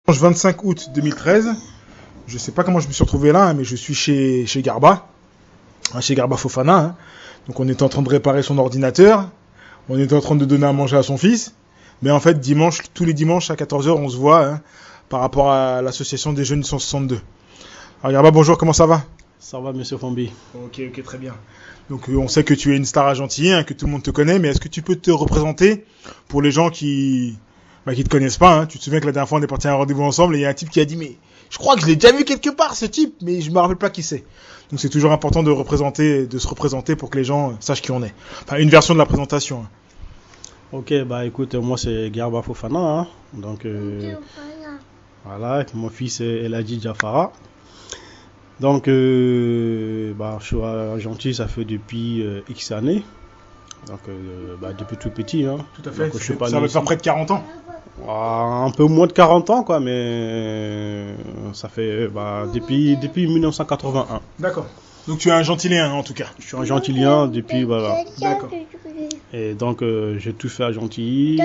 25 août 2013, je sais pas comment je me suis retrouvé là, mais je suis chez Garba, chez Garba Fofana. Donc on était en train de réparer son ordinateur, on était en train de donner à manger à son fils, mais en fait tous les dimanches à 14 h on se voit par rapport à l'association des jeunes 162. Alors Garba, bonjour, comment ça va? Ça va, monsieur Fambi. Ok, très bien. Donc on sait que tu es une star argentinienne, que tout le monde te connaît, mais est-ce que tu peux te représenter pour les gens qui te connaissent pas, Tu te souviens que la dernière fois on est parti à un rendez-vous ensemble et il y a un type qui a dit mais je crois que je l'ai déjà vu quelque part ce type, mais je me rappelle pas qui c'est. Donc c'est toujours important de se représenter pour que les gens sachent qui on est. Enfin une version de la présentation. Ok, bah écoute, moi c'est Garba Fofana, donc voilà, mon fils est Eladji Diafara. Donc je suis argentin, ça fait depuis X années. Donc depuis tout petit. Tout à fait, donc, ça va faire près de 40 ans. Un peu moins de 40 ans, quoi, mais ça fait depuis 1981. D'accord. Donc tu es un gentilien en tout cas. Je suis un gentilien depuis, voilà. D'accord. Et donc j'ai tout fait à Gentilly.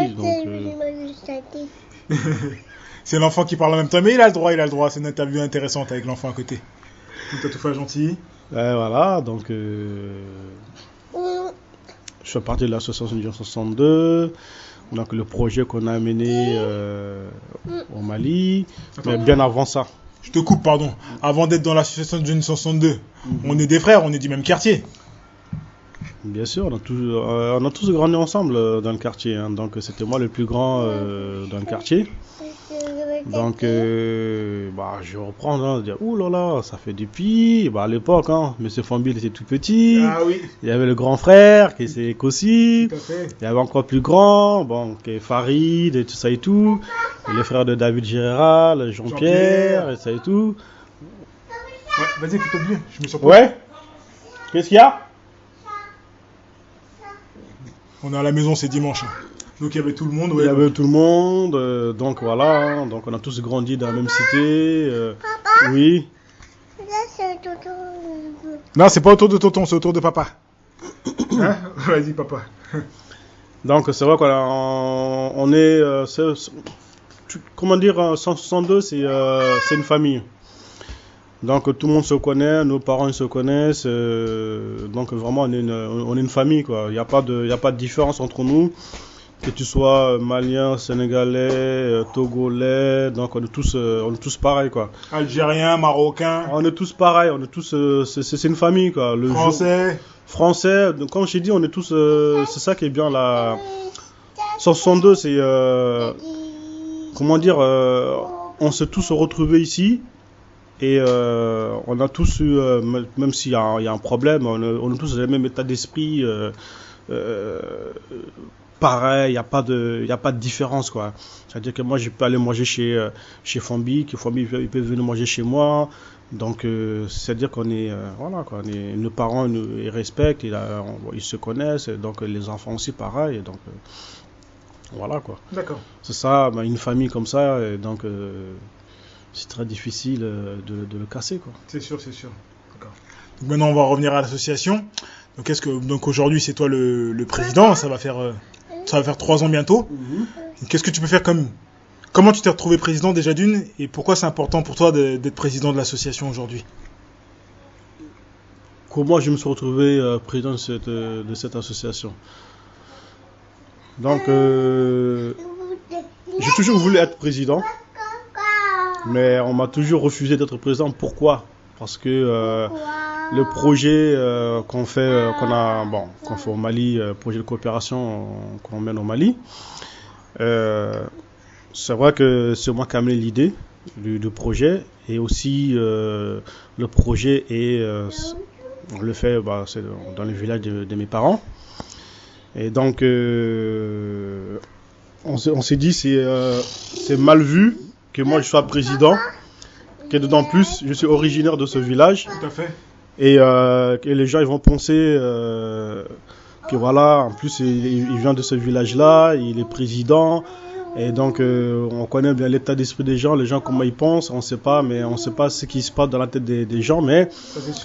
C'est l'enfant qui parle en même temps, mais il a le droit. C'est une interview intéressante avec l'enfant à côté. Donc tu as tout fait à Gentilly. Voilà, donc je fais partie de l'association Jeune 62. Donc le projet qu'on a mené au Mali. Mais bien avant ça. Je te coupe, pardon. Avant d'être dans l'association de Jeunes 162, on est des frères, on est du même quartier. Bien sûr, on a tous grandi ensemble dans le quartier. Donc c'était moi le plus grand dans le quartier. Donc je reprends, dire ouh là là, ça fait depuis à l'époque, Monsieur Fambi était tout petit. Ah oui. Il y avait le grand frère qui c'est Kossi. Tout à fait. Il y avait encore plus grand, qui est Farid et tout ça et tout. Et les frères de David Géral, Jean-Pierre et ça et tout. Ouais, vas-y, écoute bien, je me surprends. Ouais. Qu'est-ce qu'il y a? On est à la maison, c'est dimanche. Donc il y avait tout le monde. Ouais, il y avait tout le monde, donc voilà, donc on a tous grandi dans la même cité. Papa, oui. là c'est tonton. Non, c'est pas autour de tonton, c'est autour de papa. Vas-y papa. Donc c'est vrai qu'on est, comment dire, 162, c'est une famille. Donc tout le monde se connaît, nos parents se connaissent, donc vraiment on est une famille, quoi. Il n'y a pas de différence entre nous. Que tu sois malien, sénégalais, togolais, donc on est tous pareils, quoi. Algérien, marocain. On est tous pareils, on est tous, c'est une famille, quoi. Français, donc, comme je t'ai dit, on est tous, c'est ça qui est bien là. 162, c'est, comment dire, on s'est tous retrouvés ici. Et on a tous eu, même s'il y a un problème, on a tous le même état d'esprit. Pareil, il n'y a pas de différence, quoi. C'est-à-dire que moi, je peux aller manger chez Fambi, que Fambi il peut venir manger chez moi. Donc, c'est-à-dire qu'on est, voilà, quoi. Nos parents ils respectent, ils se connaissent, donc les enfants aussi, pareil. Donc, voilà, quoi. D'accord. C'est ça, une famille comme ça, et donc c'est très difficile de le casser, quoi. C'est sûr. D'accord. Donc maintenant, on va revenir à l'association. Donc aujourd'hui, c'est toi le président. Ça va faire 3 ans bientôt. Qu'est-ce que tu peux faire comment tu t'es retrouvé président déjà d'une, et pourquoi c'est important pour toi d'être président de l'association aujourd'hui? Comment je me suis retrouvé président de cette association? Donc, j'ai toujours voulu être président, mais on m'a toujours refusé d'être président. Pourquoi? Parce que le projet qu'on fait au Mali, projet de coopération qu'on mène au Mali, c'est vrai que c'est moi qui ai amené l'idée du projet, et aussi le projet on le fait c'est dans le village de mes parents. Et donc on s'est dit c'est mal vu que moi je sois président, que d'autant plus je suis originaire de ce village. Tout à fait. Et les gens ils vont penser que voilà, en plus il vient de ce village-là, il est président, et donc on connaît bien l'état d'esprit des gens, les gens comment ils pensent, on sait pas ce qui se passe dans la tête des gens, mais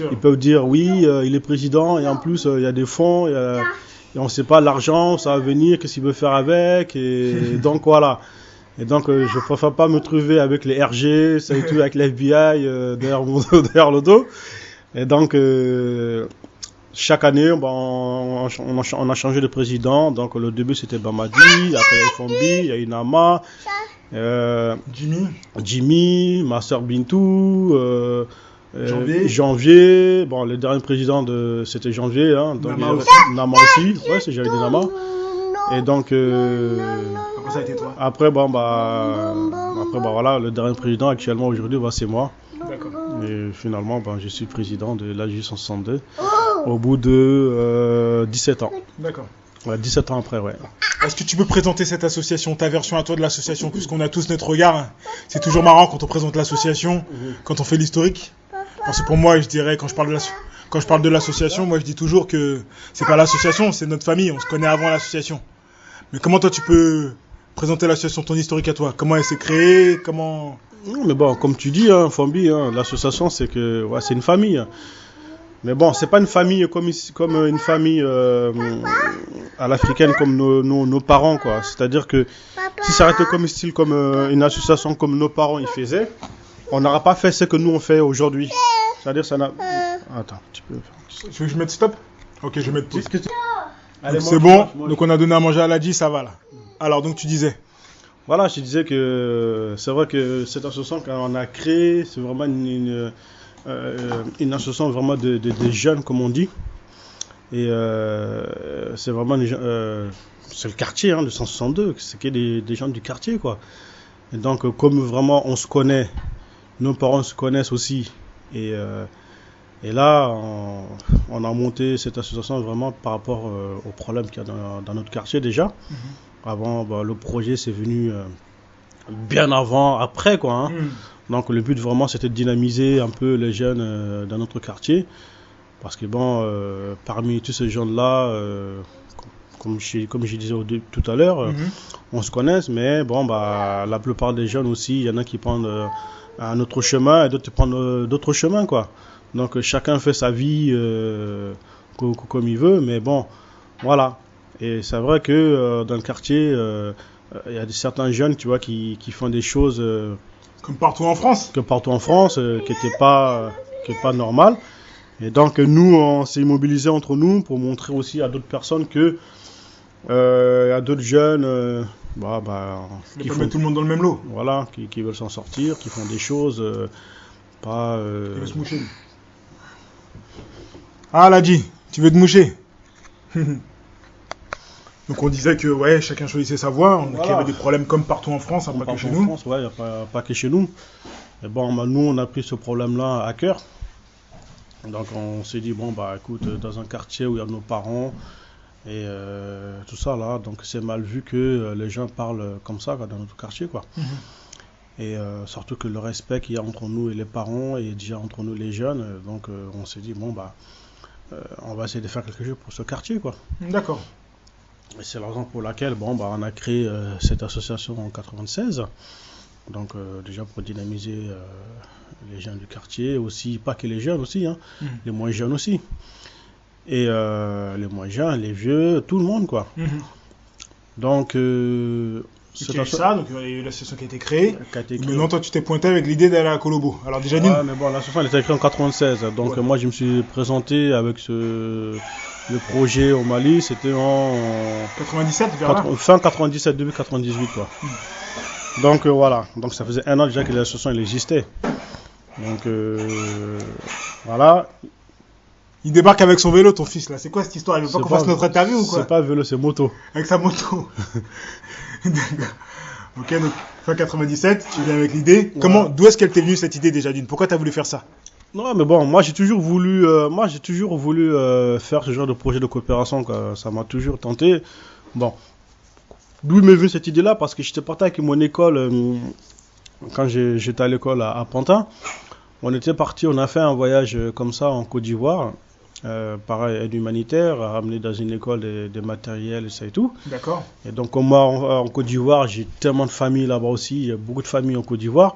ils peuvent dire oui, il est président, et en plus il y a des fonds, et on ne sait pas l'argent, ça va venir, qu'est-ce qu'il veut faire avec, et donc voilà. Et donc, je préfère pas me trouver avec les RG, ça et tout, avec l'FBI derrière le dos. Et donc, chaque année, on a changé de président. Donc, le début, c'était Bamadi. Après, il y a eu Fombi, il y a eu Nama. Jimmy, ma soeur Bintou. Janvier. Bon, le dernier président, c'était Janvier. Hein, donc, Nama aussi. Ouais, j'avais dit Nama. Et donc, Après, ça a été toi. après, voilà, le dernier président actuellement aujourd'hui, c'est moi. D'accord. Et finalement, je suis président de l'AJ 162 au bout de 17 ans. D'accord. Ouais, 17 ans après, ouais. Est-ce que tu peux présenter cette association, ta version à toi de l'association, puisqu'on a tous notre regard, hein. C'est toujours marrant quand on présente l'association, quand on fait l'historique. Parce que pour moi, je dirais, quand je parle de l'association, moi je dis toujours que c'est pas l'association, c'est notre famille, on se connaît avant l'association. Mais comment toi tu peux présenter l'association, ton historique à toi? Comment elle s'est créée? Comment... Non, mais bon, comme tu dis, hein, Fombi, hein, l'association, c'est une famille. Mais bon, c'est pas une famille comme une famille à l'africaine comme nos parents, quoi. C'est-à-dire que si ça aurait été comme une association comme nos parents ils faisaient, on n'aurait pas fait ce que nous on fait aujourd'hui. C'est-à-dire ça n'a... Attends, tu peux... Tu veux que je mette stop? Ok, je vais mettre pause. Allez, C'est bon, donc on a donné à manger à l'Adji, ça va là. Alors, donc tu disais? Voilà, je disais que c'est vrai que cette association qu'on a créée, c'est vraiment une association vraiment de jeunes, comme on dit. Et c'est vraiment c'est le quartier, hein, de 162, c'est que des gens du quartier, quoi. Et donc, comme vraiment on se connaît, nos parents se connaissent aussi. Et là, on a monté cette association vraiment par rapport aux problèmes qu'il y a dans notre quartier déjà. Avant, le projet c'est venu bien avant, après, quoi. Hein. Donc le but vraiment c'était de dynamiser un peu les jeunes dans notre quartier. Parce que parmi tous ces jeunes-là, comme je disais tout à l'heure, on se connaît, mais la plupart des jeunes aussi, il y en a qui prennent un autre chemin et d'autres prennent d'autres chemins, quoi. Donc chacun fait sa vie comme il veut, mais bon, voilà. Et c'est vrai que dans le quartier, il y a certains jeunes, tu vois, qui font des choses comme partout en France. Qui n'étaient pas normales. Et donc nous, on s'est mobilisés entre nous pour montrer aussi à d'autres personnes que à d'autres jeunes, qui font mettre tout le monde dans le même lot. Voilà, qui veulent s'en sortir, qui font des choses pas. Il veut se moucher. Ah, Ladji, tu veux te moucher? Donc on disait que ouais, chacun choisissait sa voie, qu'il y avait des problèmes comme partout en France, pas que chez nous. France, ouais, pas que chez nous. Et nous on a pris ce problème-là à cœur. Donc on s'est dit écoute, dans un quartier où il y a nos parents et tout ça là, donc c'est mal vu que les gens parlent comme ça dans notre quartier, quoi. Et surtout que le respect qu'il y a entre nous et les parents et déjà entre nous les jeunes, donc on s'est dit on va essayer de faire quelque chose pour ce quartier, quoi. D'accord. Et c'est la raison pour laquelle on a créé cette association en 96. Donc déjà pour dynamiser les jeunes du quartier, aussi pas que les jeunes aussi, hein, les moins jeunes aussi. Et les moins jeunes, les vieux, tout le monde, quoi. Donc c'est ça, donc il y a eu l'association qui a été créée. Maintenant toi tu t'es pointé avec l'idée d'aller à Kolobo. Alors déjà mais l'association elle a été créée en 96. Donc moi je me suis présenté avec le projet au Mali, c'était en 97, vers là. Fin 97, début 98, quoi. Donc voilà, donc ça faisait un an déjà que l'association elle existait. Donc voilà. Il débarque avec son vélo, ton fils là. C'est quoi cette histoire? Il veut pas qu'on fasse notre interview ou quoi? C'est pas vélo, c'est moto. Avec sa moto. D'accord. Ok, donc fin 97, tu viens avec l'idée. Ouais. D'où est-ce qu'elle t'est venue cette idée déjà d'une? Pourquoi tu as voulu faire ça? Non, mais moi j'ai toujours voulu faire ce genre de projet de coopération, quoi. Ça m'a toujours tenté. D'où m'est venue cette idée-là? Parce que j'étais parti avec mon école quand j'étais à l'école à Pantin. On était parti, on a fait un voyage comme ça en Côte d'Ivoire. Pareil, aide humanitaire, ramener dans une école des matériels et ça et tout. D'accord. Et donc, comme moi, en Côte d'Ivoire, j'ai tellement de familles là-bas aussi, il y a beaucoup de familles en Côte d'Ivoire.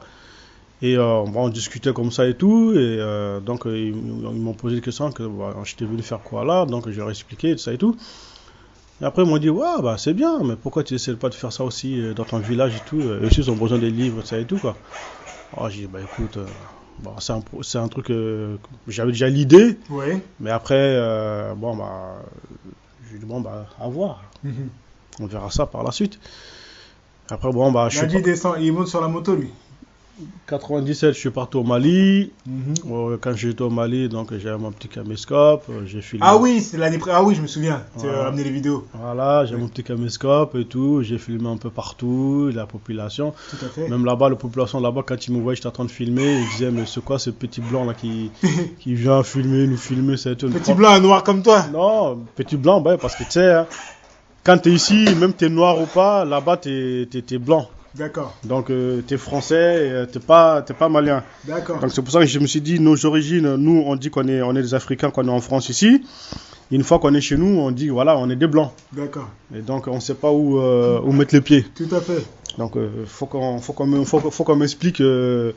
Et on discutait comme ça et tout. Et donc, ils m'ont posé des questions que j'étais venu faire quoi là. Donc, je leur ai expliqué tout ça et tout. Et après, ils m'ont dit, ouais, bah, c'est bien, mais pourquoi tu n'essaies pas de faire ça aussi dans ton village et tout? Eux aussi, ils ont besoin des livres, ça et tout, quoi. Alors, j'ai dit, bah, écoute, bon, c'est un truc, j'avais déjà l'idée, Ouais. mais après, bon, bah, j'ai dit, bon, bah, à voir. Mhm. On verra ça par la suite. Après, bon, bah, Il a dit, il descend, il monte sur la moto, lui. 97, je suis parti au Mali. Mhm. Quand j'étais au Mali, donc j'avais mon petit caméscope, j'ai filmé. Ah oui, c'est l'année Ah oui, je me souviens. Tu as Voilà. ramené les vidéos. Voilà, j'ai mon petit caméscope et tout, j'ai filmé un peu partout, la population. Tout à fait. Même là-bas, la population là-bas, quand ils me voyaient, j'étais en train de filmer, ils disaient, mais c'est quoi ce petit blanc là qui vient filmer, nous filmer, ça et tout. Petit blanc, un noir comme toi. Non, petit blanc, bah, parce que tu sais, hein, quand t'es ici, même t'es noir ou pas, là-bas t'es blanc. D'accord, Donc t'es français, t'es pas malien. d'accord. Donc c'est pour ça que je me suis dit, nos origines, nous on dit qu'on est des Africains, qu'on est en France ici. Une fois qu'on est chez nous, on dit voilà, on est des blancs. D'accord, Et donc on sait pas où mettre les pieds. tout à fait. Donc faut qu'on m'explique de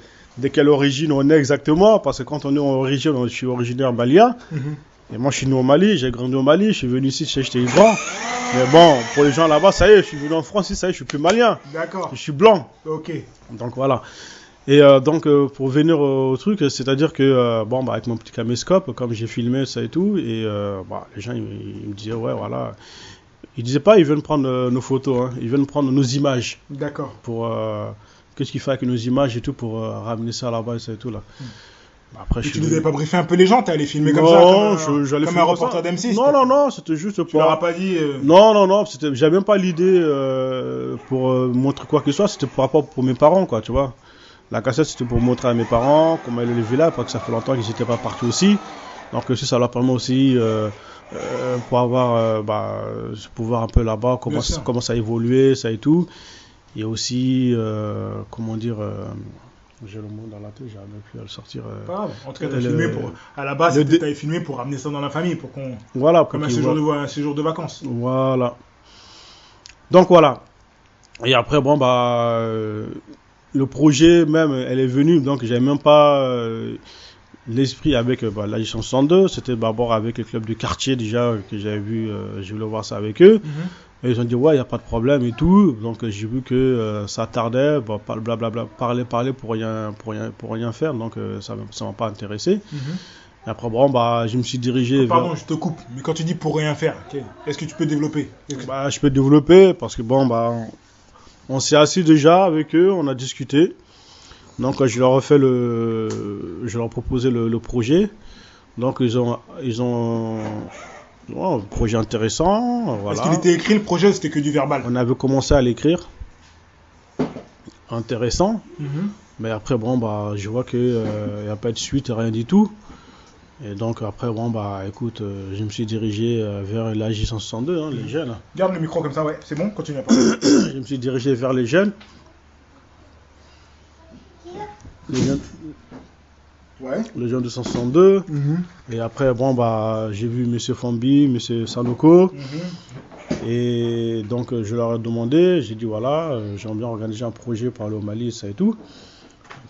quelle origine on est exactement, parce que quand on est en origine, je suis originaire malien. Mhm. Et moi je suis né au Mali, j'ai grandi au Mali, je suis venu ici, j'étais blanc. Mais bon, pour les gens là-bas, ça y est, je suis venu en France, ça y est, je suis plus malien. D'accord, Je suis blanc. ok. Donc voilà. Et donc pour venir au truc, c'est-à-dire que bon bah avec mon petit caméscope, comme j'ai filmé ça et tout, et bah, les gens ils me disaient ouais voilà, ils disaient pas ils viennent prendre nos photos, hein, ils viennent prendre nos images D'accord. pour qu'est-ce qu'il fait avec nos images et tout pour ramener ça là-bas et ça et tout là. Après Et je tu suis nous avais pas briefé un peu les gens, t'es allé filmer comme non, ça, comme j'allais comme faire un reporter ça. d'M6. Non, c'était juste Tu leur as pour. pas dit. Non, j'avais même pas l'idée pour montrer quoi que ce soit, c'était par rapport pour mes parents, quoi, tu vois. La cassette, c'était pour montrer à mes parents comment aller le village, parce que ça fait longtemps qu'ils n'étaient pas partis aussi. Donc, aussi, ça leur permet aussi pour avoir, pour voir un peu là-bas Bien sûr. comment ça a évolué, ça et tout. Et aussi, comment dire, j'ai le mot dans la tête, j'arrive même plus à le sortir. Pas grave. En tout cas, t'as le- filmé pour. À la base, le dé- t'avais filmé pour ramener ça dans la famille, pour qu'on. Voilà, Comme un qu'ils séjour, voient. un séjour de vacances. Voilà. Donc voilà. Et après, bon, bah, le projet même, elle est venue, donc j'avais même pas l'esprit avec la licence 102. C'était d'abord avec le club du quartier déjà que j'avais vu, je voulais voir ça avec eux. Mhm. Et ils ont dit, ouais, il n'y a pas de problème et tout. Donc j'ai vu que ça tardait, bon, blablabla, parler pour rien faire. Donc ça ne m'a pas intéressé. Mhm. Et après, bon, bah, je me suis dirigé Pardon, je te coupe. Mais quand tu dis pour rien faire, ok, est-ce que tu peux développer? Bah, je peux développer parce que bon, bah, on s'est assis déjà avec eux, on a discuté. Donc, je leur ai proposé le projet. Donc, ils ont un projet intéressant. Voilà. Est-ce qu'il était écrit le projet ou c'était que du verbal? On avait commencé à l'écrire. Intéressant. Mhm. Mais après, bon, bah, je vois qu'il n'y a pas de suite, rien du tout. Et donc, après, bon, bah, écoute, je me suis dirigé vers l'AJ 162, hein, les jeunes. Garde le micro comme ça, ouais, c'est bon, continue à parler. Je me suis dirigé vers les jeunes. Ouais. Les jeunes de 162. Mhm. Et après, bon, bah, j'ai vu M. Fambi, M. Sanoko. Mhm. Et donc, je leur ai demandé, j'ai dit, voilà, j'aimerais bien organiser un projet pour aller au Mali, ça et tout.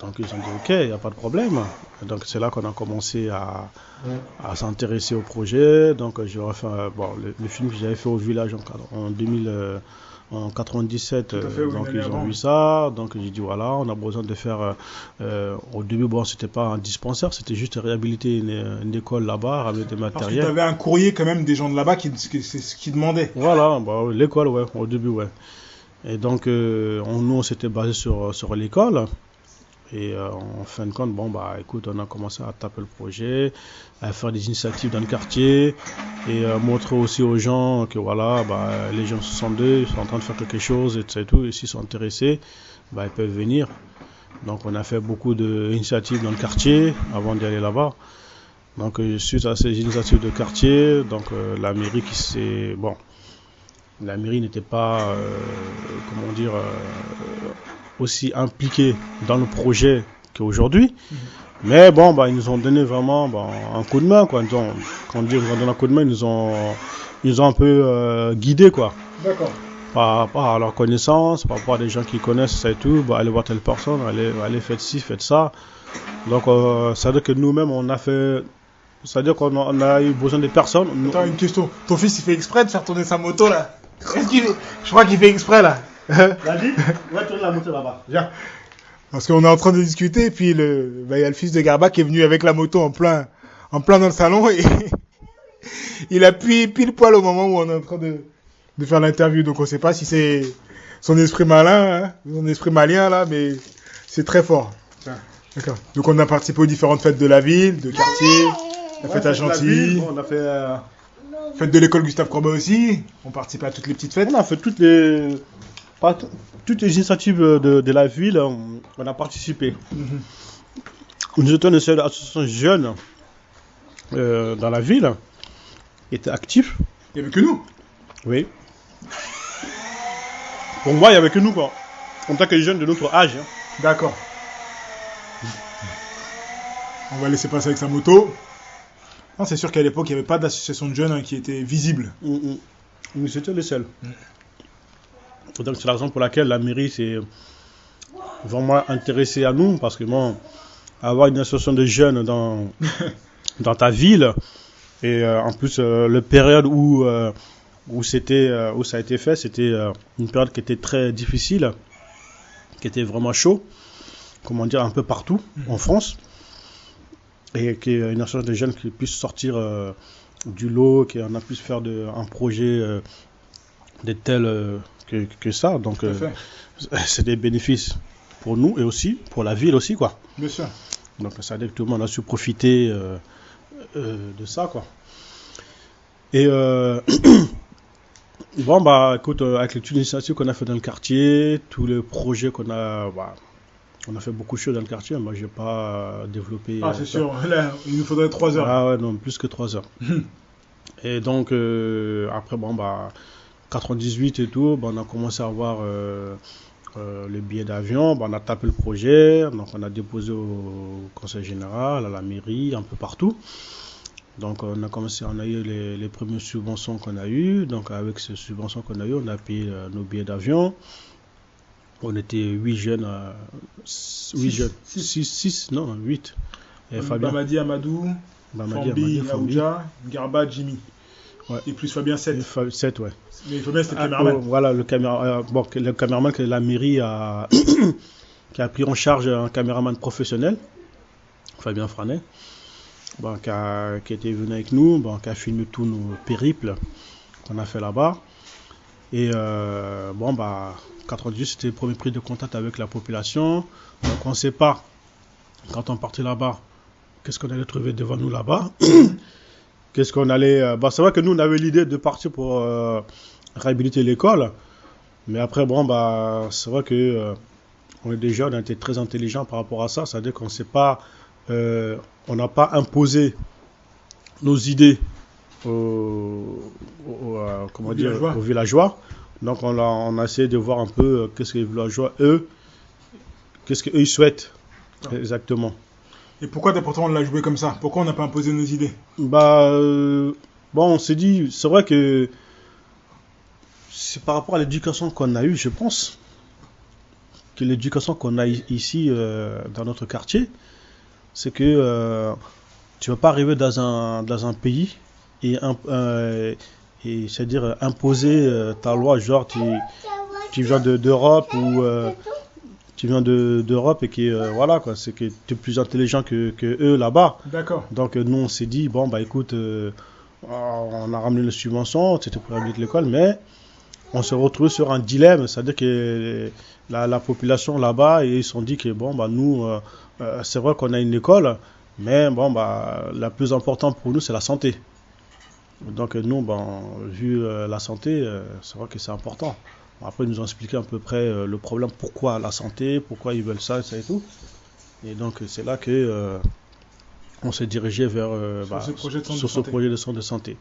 Donc, ils ont dit, ok, il n'y a pas de problème. Et donc, c'est là qu'on a commencé à s'intéresser au projet. Donc, je leur ai fait le film que j'avais fait au village en 97, Tout à fait, oui, donc l'année ils ont avant. vu ça, donc j'ai dit voilà, on a besoin de faire, au début bon c'était pas un dispensaire, c'était juste réhabiliter une école là-bas, ramener des Parce que tu matériels. avais un courrier quand même des gens de là-bas qui demandaient. Voilà, bah, l'école ouais, au début ouais. Et donc nous on s'était basé sur l'école. Et en fin de compte, bon, bah, écoute, on a commencé à taper le projet, à faire des initiatives dans le quartier et montrer aussi aux gens que voilà, bah, les gens 62 ils sont en train de faire quelque chose et tout, et s'ils sont intéressés, bah, ils peuvent venir. Donc, on a fait beaucoup d'initiatives dans le quartier avant d'y aller là-bas. Donc, suite à ces initiatives de quartier, donc la mairie qui s'est. Bon, la mairie n'était pas, comment dire. Aussi impliqués dans le projet qu'aujourd'hui. Mais bon, bah, ils nous ont donné vraiment un coup de main, quoi. Quand on dit qu'ils nous ont donné un coup de main, ils nous ont un peu guidés, quoi. D'accord. Par rapport à leur connaissance, par rapport à des gens qui connaissent ça et tout, bah, allez voir telle personne, allez faites ci, faites ça. Donc, ça veut dire que nous-mêmes, on a fait C'est-à-dire qu'on a eu besoin de personnes. Attends, une question. Ton fils, il fait exprès de faire tourner sa moto, là? Je crois qu'il fait exprès, là. Vas-y, on va tourner la moto là-bas. Viens. Parce qu'on est en train de discuter, et puis il y a le fils de Garba qui est venu avec la moto en plein dans le salon, et il appuie pile poil au moment où on est en train de faire l'interview. Donc on sait pas si c'est son esprit malin, hein, son esprit malien, là, mais c'est très fort. D'accord. Donc on a participé aux différentes fêtes de la ville, de quartier, la fête à Chantilly, on a fait... fête de l'école Gustave Courbet aussi. On participait à toutes les petites fêtes. On a fait toutes les initiatives de la ville, on a participé. Nous étions une seule association jeune dans la ville, qui était active. Il n'y avait que nous. Oui. Pour moi, il n'y avait que nous, quoi. En tant que jeunes de notre âge. Hein. D'accord. On va laisser passer avec sa moto. Non, c'est sûr qu'à l'époque, il n'y avait pas d'association de jeunes qui était visible. Nous étions les seuls. Donc c'est la raison pour laquelle la mairie s'est vraiment intéressée à nous, parce que bon, avoir une association de jeunes dans ta ville, et en plus la période où ça a été fait, c'était une période qui était très difficile, qui était vraiment chaud, comment dire, un peu partout en France, et qui est une association de jeunes qui puisse sortir du lot, qui en a pu faire un projet de tel que ça, donc c'est des bénéfices pour nous et aussi pour la ville aussi, quoi. Bien sûr. Donc ça veut dire que tout le monde a su profiter de ça, quoi. Et bon, bah écoute, avec les initiatives qu'on a fait dans le quartier, tous les projets qu'on a, on a fait beaucoup de choses dans le quartier. Moi, j'ai pas développé. Ah, c'est sûr. Là, il nous faudrait 3 heures. Ah ouais, non, plus que 3 heures. Et donc après, bon, bah 98 et tout, on a commencé à avoir le billet d'avion, on a tapé le projet, donc on a déposé au conseil général, à la mairie, un peu partout. Donc on a eu les premières subventions qu'on a eues, donc avec ces subventions qu'on a eues, on a payé nos billets d'avion. On était 8 jeunes, 6, non 8. Et Fabien. Bamadi, Amadou, Fambi, Aouja, Garba, Jimmy. Ouais. Et plus Fabien 7. 7, ouais. Mais Fabien, c'était le caméraman. Voilà, le caméraman que la mairie qui a pris en charge un caméraman professionnel, Fabien Franet, qui était venu avec nous, qui a filmé tous nos périples qu'on a fait là-bas. Et 98, c'était le premier prise de contact avec la population. Donc on ne sait pas, quand on partait là-bas, qu'est-ce qu'on allait trouver devant nous là-bas. Qu'est-ce qu'on allait... c'est vrai que nous, on avait l'idée de partir pour réhabiliter l'école. Mais après, c'est vrai que on est des jeunes, on était très intelligents par rapport à ça. C'est-à-dire qu'on ne sait pas... on n'a pas imposé nos idées aux villageois. Donc on a essayé de voir un peu qu'est-ce que les villageois, qu'est-ce qu'eux ils souhaitent exactement. Et pourquoi pourtant on l'a joué comme ça? Pourquoi on n'a pas imposé nos idées? On s'est dit, c'est vrai que c'est par rapport à l'éducation qu'on a eue, je pense, que l'éducation qu'on a ici dans notre quartier, c'est que tu ne vas pas arriver dans un pays et c'est-à-dire imposer ta loi, genre tu viens d'Europe ou tu viens d'Europe et que voilà quoi, c'est que tu es plus intelligent que eux là-bas. D'accord. Donc nous on s'est dit écoute, on a ramené les subventions, c'était pour réhabiliter l'école, mais on s'est retrouvé sur un dilemme, c'est-à-dire que la population là-bas, ils se sont dit que nous c'est vrai qu'on a une école, mais la plus importante pour nous c'est la santé. Donc nous, vu la santé, c'est vrai que c'est important. Après, ils nous ont expliqué à peu près le problème, pourquoi la santé, pourquoi ils veulent ça et tout. Et donc c'est là que on s'est dirigé vers ce projet de centre de santé.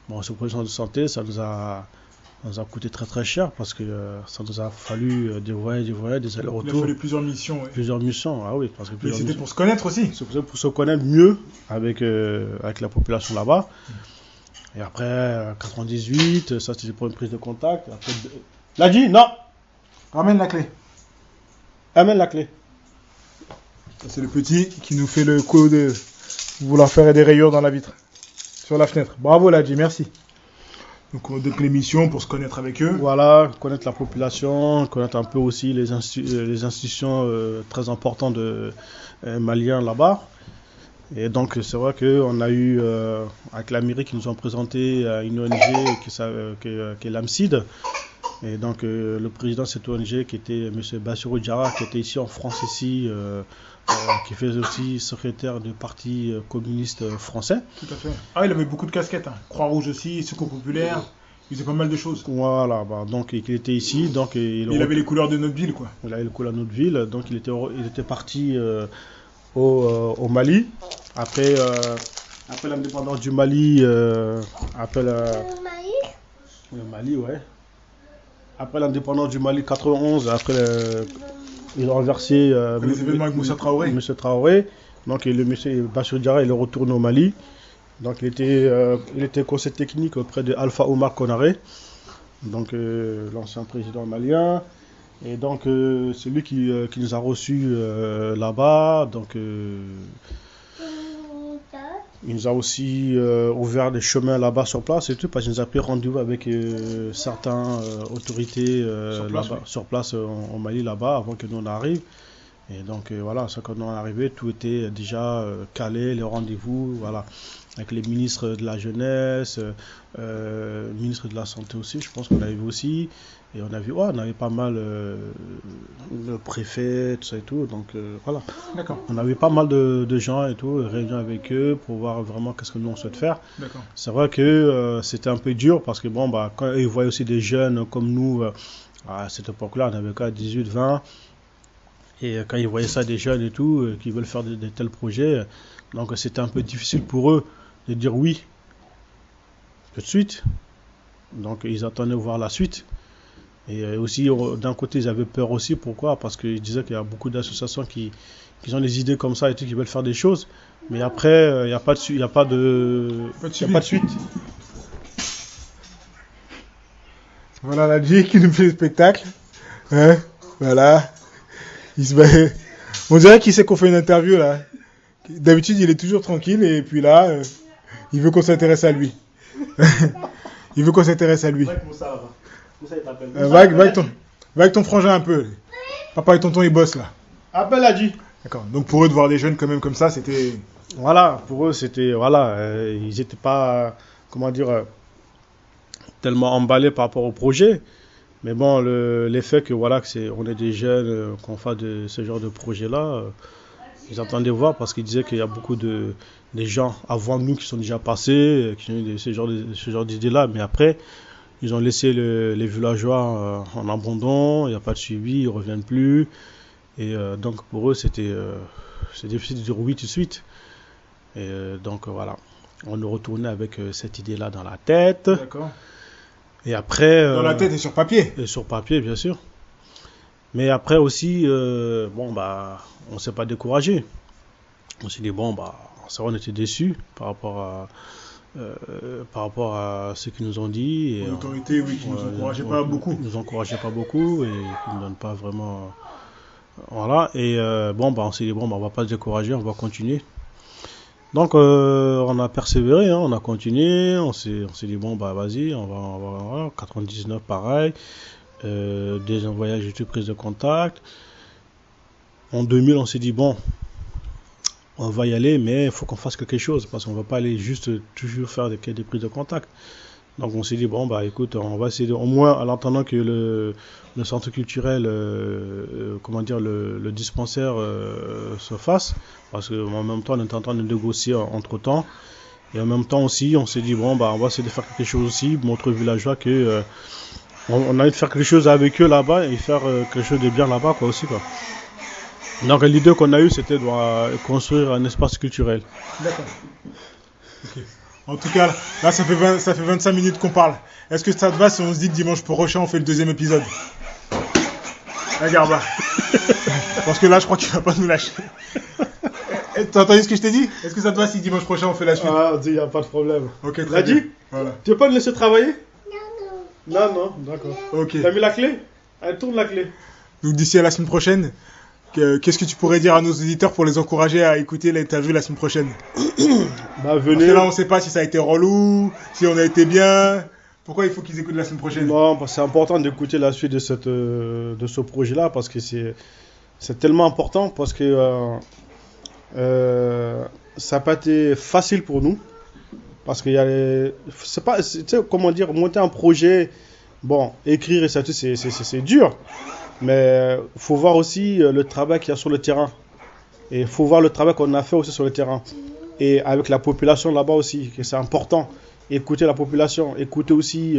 Bon, ce projet de centre de santé, ça nous a coûté très très cher parce que ça nous a fallu des voyages, des allers-retours. Il a fallu plusieurs missions. Ouais. Plusieurs missions, ah oui. Parce que mais c'était pour se connaître aussi. C'est pour se connaître mieux avec la population là-bas. Et après, 98, ça c'était pour une prise de contact. Après, Ladi, non! Ramène la clé. Amène la clé. C'est le petit qui nous fait le coup de vouloir faire des rayures dans la vitre, sur la fenêtre. Bravo Ladji, merci. Donc on donne l'émission pour se connaître avec eux. Voilà, connaître la population, connaître un peu aussi les institutions très importantes de maliens là-bas. Et donc c'est vrai qu'on a eu, avec la mairie, qui nous ont présenté une ONG qui est l'AMSID. Et donc le président de cette ONG qui était M. Bassirou Diarra, qui était ici en France, ici, qui faisait aussi secrétaire du Parti communiste français. Tout à fait. Ah, il avait beaucoup de casquettes. Hein. Croix-Rouge aussi, Secours populaire. Il faisait pas mal de choses. Voilà, donc il était ici. Donc, il avait les couleurs de notre ville, quoi. Il avait les couleurs de notre ville. Donc il était parti au Mali. Après l'indépendance du Mali, Le le Mali, ouais. Après l'indépendance du Mali 91, ils ont renversé les événements avec Moussa Traoré. Monsieur Traoré. Donc le monsieur Bassirou Diarra, il est retourné au Mali. Donc il était conseiller technique auprès de Alpha Omar Konaré, donc l'ancien président malien. Et donc c'est lui qui nous a reçus là-bas. Donc il nous a aussi ouvert des chemins là-bas sur place et tout, parce qu'il nous a pris rendez-vous avec certaines autorités sur place au Mali là-bas avant que nous on arrive. Et donc voilà, quand on est arrivé, tout était déjà calé, les rendez-vous, voilà, avec les ministres de la jeunesse, ministre de la santé aussi, je pense qu'on avait vu aussi. Et on a vu, on avait pas mal le préfet, tout ça et tout. Donc voilà. D'accord. On avait pas mal de gens et tout, réunions avec eux pour voir vraiment qu'est-ce que nous on souhaite faire. D'accord. C'est vrai que c'était un peu dur parce que bon, bah, quand ils voyaient aussi des jeunes comme nous, à cette époque-là, on avait qu'à 18, 20. Et quand ils voyaient ça des jeunes et tout, qui veulent faire de tels projets, donc c'était un peu difficile pour eux de dire oui tout de suite. Donc ils attendaient voir la suite. Et aussi, d'un côté, ils avaient peur aussi. Pourquoi? Parce qu'ils disaient qu'il y a beaucoup d'associations qui ont des idées comme ça et tout, qui veulent faire des choses. Mais après, il n'y a pas de suite. Voilà Ladji qui nous fait le spectacle. Hein, voilà. On dirait qu'il sait qu'on fait une interview là. D'habitude, il est toujours tranquille et puis là, il veut qu'on s'intéresse à lui. Il veut qu'on s'intéresse à lui. Va avec ton frangin un peu. Papa et tonton, ils bossent là. Appelle Ladji. D'accord. Donc pour eux, de voir des jeunes quand même comme ça, c'était... Voilà, pour eux, c'était... Voilà, ils n'étaient pas, comment dire, tellement emballés par rapport au projet. Mais bon, l'effet que voilà, on est des jeunes, qu'on fasse ce genre de projet-là, ils entendaient voir parce qu'ils disaient qu'il y a beaucoup des gens avant nous qui sont déjà passés, qui ont eu ce genre d'idées-là. Mais après, ils ont laissé les villageois en abandon, il n'y a pas de suivi, ils ne reviennent plus. Et donc pour eux, c'est difficile de dire oui tout de suite. Et donc voilà, on est retourné avec cette idée-là dans la tête. D'accord. Et après, dans la tête et sur papier. Et sur papier, bien sûr. Mais après aussi, bon, bah, on ne s'est pas découragé. On s'est dit, bon, bah, ça va, on était déçus par rapport à ce qu'ils nous ont dit. L'autorité, oui, qui ne nous encourageait pas beaucoup. Ils nous encourageaient pas beaucoup et qui ne nous donnent pas vraiment... Voilà, et bon, bah, on s'est dit, bon, bah, on ne va pas se décourager, on va continuer. Donc, on a persévéré, hein, on a continué, on s'est dit, bon, bah, vas-y, on va 99, pareil. Deuxième voyage, j'ai eu prise de contact. En 2000, on s'est dit, bon, on va y aller, mais il faut qu'on fasse quelque chose, parce qu'on ne va pas aller juste toujours faire des prises de contact. Donc, on s'est dit, bon, bah, écoute, on va essayer, au moins, en attendant que le centre culturel, comment dire, le dispensaire se fasse, parce qu'en même temps, on est en train de négocier entre-temps. Et en même temps aussi, on s'est dit, bon, bah, on va essayer de faire quelque chose aussi, montrer aux villageois que on a envie de faire quelque chose avec eux là-bas et faire quelque chose de bien là-bas, quoi, aussi, quoi. Donc, l'idée qu'on a eue, c'était de construire un espace culturel. D'accord. Ok. En tout cas, là, ça fait 25 minutes qu'on parle. Est-ce que ça te va si on se dit que dimanche prochain, on fait le deuxième épisode? Regarde là. Parce que là, je crois qu'il va pas nous lâcher. T'as entendu ce que je t'ai dit? Est-ce que ça te va si dimanche prochain, on fait la suite? Ah, il n'y a pas de problème. Ok, très bien. Voilà. Tu veux pas nous laisser travailler? Non. Non, d'accord. Ok. T'as mis la clé? Allez, tourne la clé. Donc d'ici à la semaine prochaine, Qu'est-ce que tu pourrais dire à nos auditeurs pour les encourager à écouter l'interview la semaine prochaine? Bah, Parce venez. que là, on sait pas si ça a été relou, si on a été bien. Pourquoi il faut qu'ils écoutent la semaine prochaine? Non, c'est important d'écouter la suite de ce projet-là parce que c'est tellement important parce que ça n'a pas été facile pour nous. Parce qu'il y a c'est pas, tu sais, comment dire, monter un projet, bon, écrire et ça, c'est dur. Mais il faut voir aussi le travail qu'il y a sur le terrain. Et il faut voir le travail qu'on a fait aussi sur le terrain. Et avec la population là-bas aussi, que c'est important. Écouter la population, écouter aussi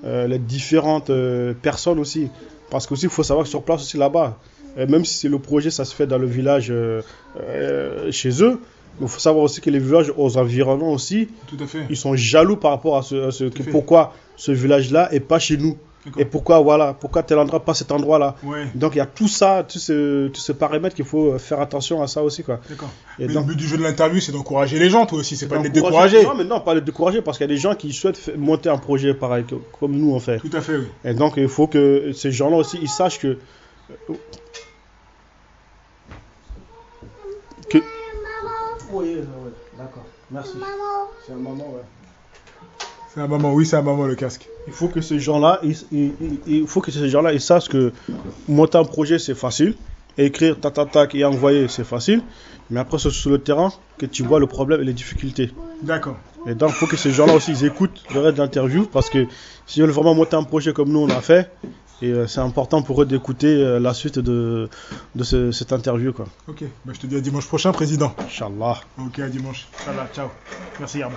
les différentes personnes aussi. Parce qu'aussi, il faut savoir que sur place aussi là-bas, même si c'est le projet, ça se fait dans le village chez eux, il faut savoir aussi que les villages aux environnants aussi, Tout à fait. ils sont jaloux par rapport à pourquoi ce village-là et pas chez nous. D'accord. Et pourquoi tel endroit, pas cet endroit-là. Ouais, Donc il y a tout ça, tout ce paramètre qu'il faut faire attention à ça aussi, quoi. d'accord. Et Mais donc, le but du jeu de l'interview, c'est d'encourager les gens, toi aussi. C'est pas de les décourager. Non, mais non, pas les décourager, parce qu'il y a des gens qui souhaitent monter un projet pareil, comme nous on fait. Tout à fait, oui. Et donc il faut que ces gens-là aussi, ils sachent que... Oui, d'accord, merci. Maman. C'est un moment, ouais. C'est un maman, oui, c'est un maman le casque. Il faut que ces gens-là, il faut que ces gens-là, ils sachent que monter un projet, c'est facile. Écrire, tac, et envoyer, c'est facile. Mais après, c'est sur le terrain que tu vois le problème et les difficultés. D'accord. Et donc, il faut que ces gens-là aussi, ils écoutent le reste de l'interview. Parce que s'ils veulent vraiment monter un projet comme nous, on l'a fait. Et c'est important pour eux d'écouter la suite de cette interview, quoi. Ok, bah, je te dis à dimanche prochain, président. Inch'Allah. Ok, à dimanche. Inch'Allah, ciao. Merci, Yarba.